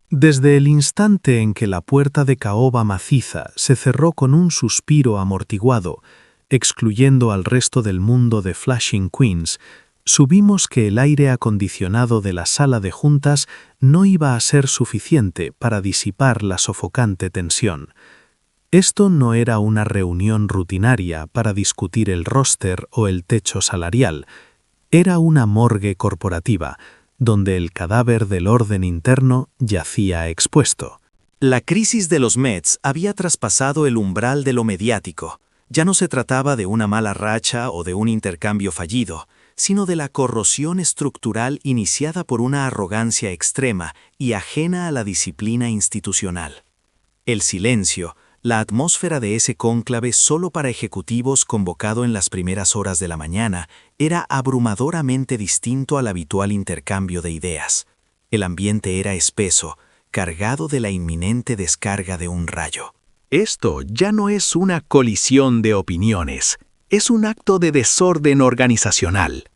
Desde el instante en que la puerta de caoba maciza se cerró con un suspiro amortiguado, excluyendo al resto del mundo de Flushing Queens, supimos que el aire acondicionado de la sala de juntas no iba a ser suficiente para disipar la sofocante tensión. Esto no era una reunión rutinaria para discutir el roster o el techo salarial, era una morgue corporativa, donde el cadáver del orden interno yacía expuesto. La crisis de los Mets había traspasado el umbral de lo mediático. Ya no se trataba de una mala racha o de un intercambio fallido, sino de la corrosión estructural iniciada por una arrogancia extrema y ajena a la disciplina institucional. El silencio, la atmósfera de ese cónclave solo para ejecutivos convocado en las primeras horas de la mañana, era abrumadoramente distinto al habitual intercambio de ideas. El ambiente era espeso, cargado de la inminente descarga de un rayo. Esto ya no es una colisión de opiniones, es un acto de desorden organizacional.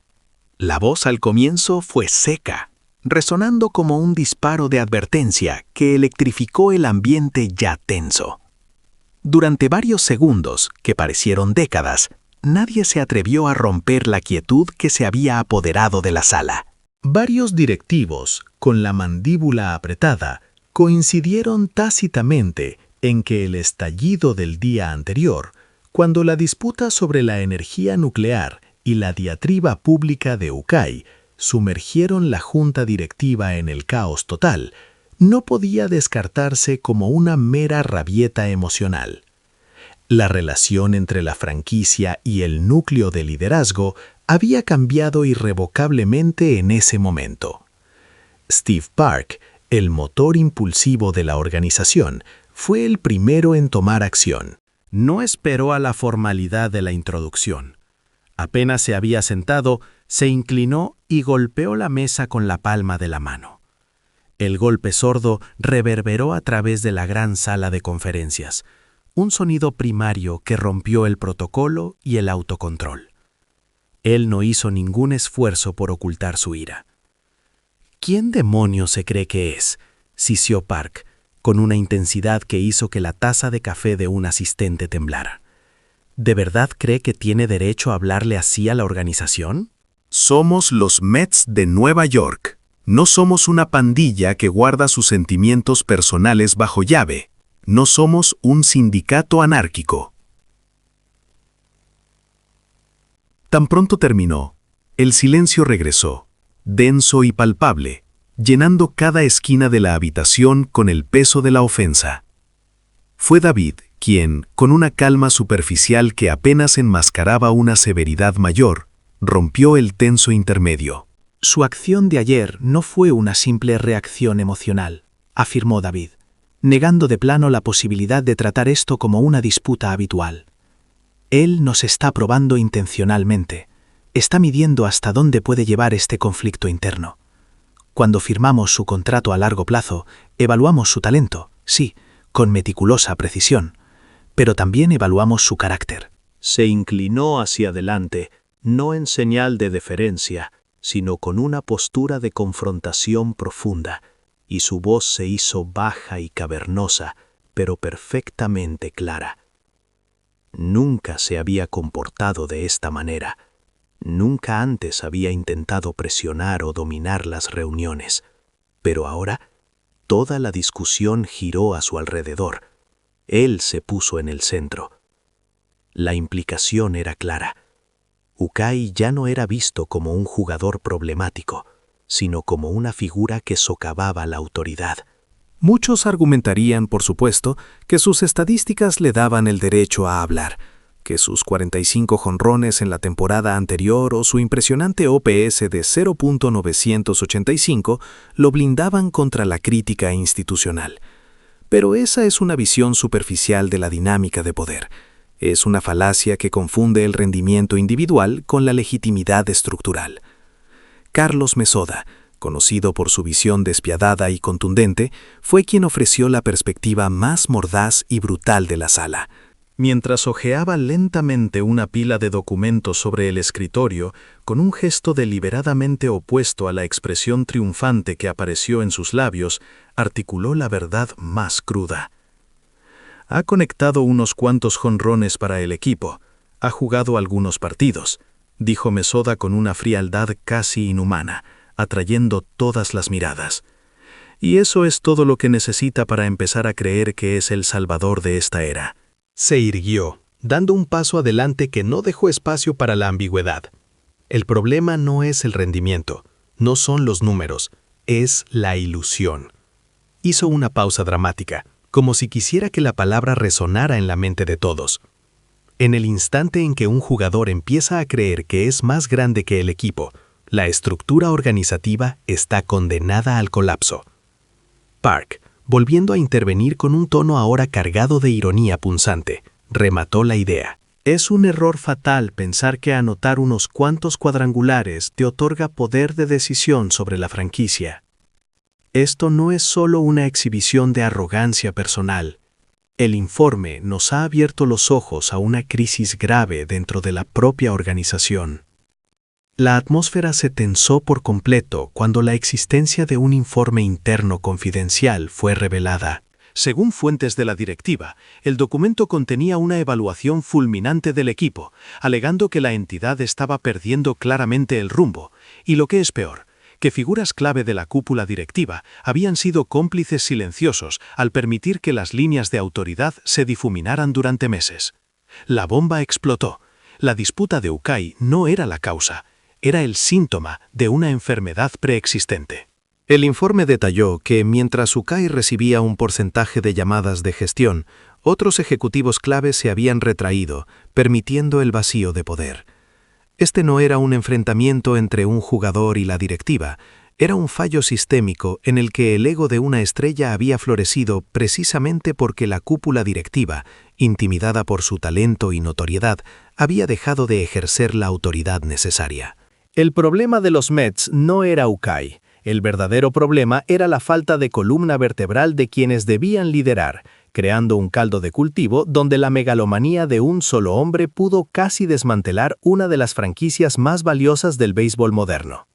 La voz al comienzo fue seca, resonando como un disparo de advertencia que electrificó el ambiente ya tenso. Durante varios segundos, que parecieron décadas, nadie se atrevió a romper la quietud que se había apoderado de la sala. Varios directivos, con la mandíbula apretada, coincidieron tácitamente en que el estallido del día anterior, cuando la disputa sobre la energía nuclear y la diatriba pública de UCAI sumergieron la junta directiva en el caos total, no podía descartarse como una mera rabieta emocional. La relación entre la franquicia y el núcleo de liderazgo había cambiado irrevocablemente en ese momento. Steve Park, el motor impulsivo de la organización, fue el primero en tomar acción. No esperó a la formalidad de la introducción. Apenas se había sentado, se inclinó y golpeó la mesa con la palma de la mano. El golpe sordo reverberó a través de la gran sala de conferencias, un sonido primario que rompió el protocolo y el autocontrol. Él no hizo ningún esfuerzo por ocultar su ira. ¿Quién demonios se cree que es?, sisió Park, con una intensidad que hizo que la taza de café de un asistente temblara. ¿De verdad cree que tiene derecho a hablarle así a la organización? Somos los Mets de Nueva York. No somos una pandilla que guarda sus sentimientos personales bajo llave. No somos un sindicato anárquico. Tan pronto terminó, el silencio regresó, denso y palpable, llenando cada esquina de la habitación con el peso de la ofensa. Fue David quien, con una calma superficial que apenas enmascaraba una severidad mayor, rompió el tenso intermedio. Su acción de ayer no fue una simple reacción emocional, afirmó David, negando de plano la posibilidad de tratar esto como una disputa habitual. Él nos está probando intencionalmente, está midiendo hasta dónde puede llevar este conflicto interno. Cuando firmamos su contrato a largo plazo, evaluamos su talento, sí, con meticulosa precisión, pero también evaluamos su carácter. Se inclinó hacia adelante, no en señal de deferencia, sino con una postura de confrontación profunda, y su voz se hizo baja y cavernosa, pero perfectamente clara. Nunca se había comportado de esta manera. Nunca antes había intentado presionar o dominar las reuniones, pero ahora toda la discusión giró a su alrededor. Él se puso en el centro. La implicación era clara. UCAI ya no era visto como un jugador problemático, sino como una figura que socavaba la autoridad. Muchos argumentarían, por supuesto, que sus estadísticas le daban el derecho a hablar, que sus 45 jonrones en la temporada anterior o su impresionante OPS de 0.985 lo blindaban contra la crítica institucional. Pero esa es una visión superficial de la dinámica de poder. Es una falacia que confunde el rendimiento individual con la legitimidad estructural. Carlos Mesoda, conocido por su visión despiadada y contundente, fue quien ofreció la perspectiva más mordaz y brutal de la sala. Mientras hojeaba lentamente una pila de documentos sobre el escritorio, con un gesto deliberadamente opuesto a la expresión triunfante que apareció en sus labios, articuló la verdad más cruda. Ha conectado unos cuantos jonrones para el equipo, ha jugado algunos partidos, dijo Mesoda con una frialdad casi inhumana, atrayendo todas las miradas. Y eso es todo lo que necesita para empezar a creer que es el salvador de esta era. Se irguió, dando un paso adelante que no dejó espacio para la ambigüedad. El problema no es el rendimiento, no son los números, es la ilusión. Hizo una pausa dramática, como si quisiera que la palabra resonara en la mente de todos. En el instante en que un jugador empieza a creer que es más grande que el equipo, la estructura organizativa está condenada al colapso. Park, volviendo a intervenir con un tono ahora cargado de ironía punzante, remató la idea. Es un error fatal pensar que anotar unos cuantos cuadrangulares te otorga poder de decisión sobre la franquicia. Esto no es solo una exhibición de arrogancia personal. El informe nos ha abierto los ojos a una crisis grave dentro de la propia organización. La atmósfera se tensó por completo cuando la existencia de un informe interno confidencial fue revelada. Según fuentes de la directiva, el documento contenía una evaluación fulminante del equipo, alegando que la entidad estaba perdiendo claramente el rumbo, y lo que es peor, que figuras clave de la cúpula directiva habían sido cómplices silenciosos al permitir que las líneas de autoridad se difuminaran durante meses. La bomba explotó. La disputa de Ukai no era la causa, era el síntoma de una enfermedad preexistente. El informe detalló que mientras Ukai recibía un porcentaje de llamadas de gestión, otros ejecutivos clave se habían retraído, permitiendo el vacío de poder. Este no era un enfrentamiento entre un jugador y la directiva, era un fallo sistémico en el que el ego de una estrella había florecido precisamente porque la cúpula directiva, intimidada por su talento y notoriedad, había dejado de ejercer la autoridad necesaria. El problema de los Mets no era Ukai. El verdadero problema era la falta de columna vertebral de quienes debían liderar, creando un caldo de cultivo donde la megalomanía de un solo hombre pudo casi desmantelar una de las franquicias más valiosas del béisbol moderno.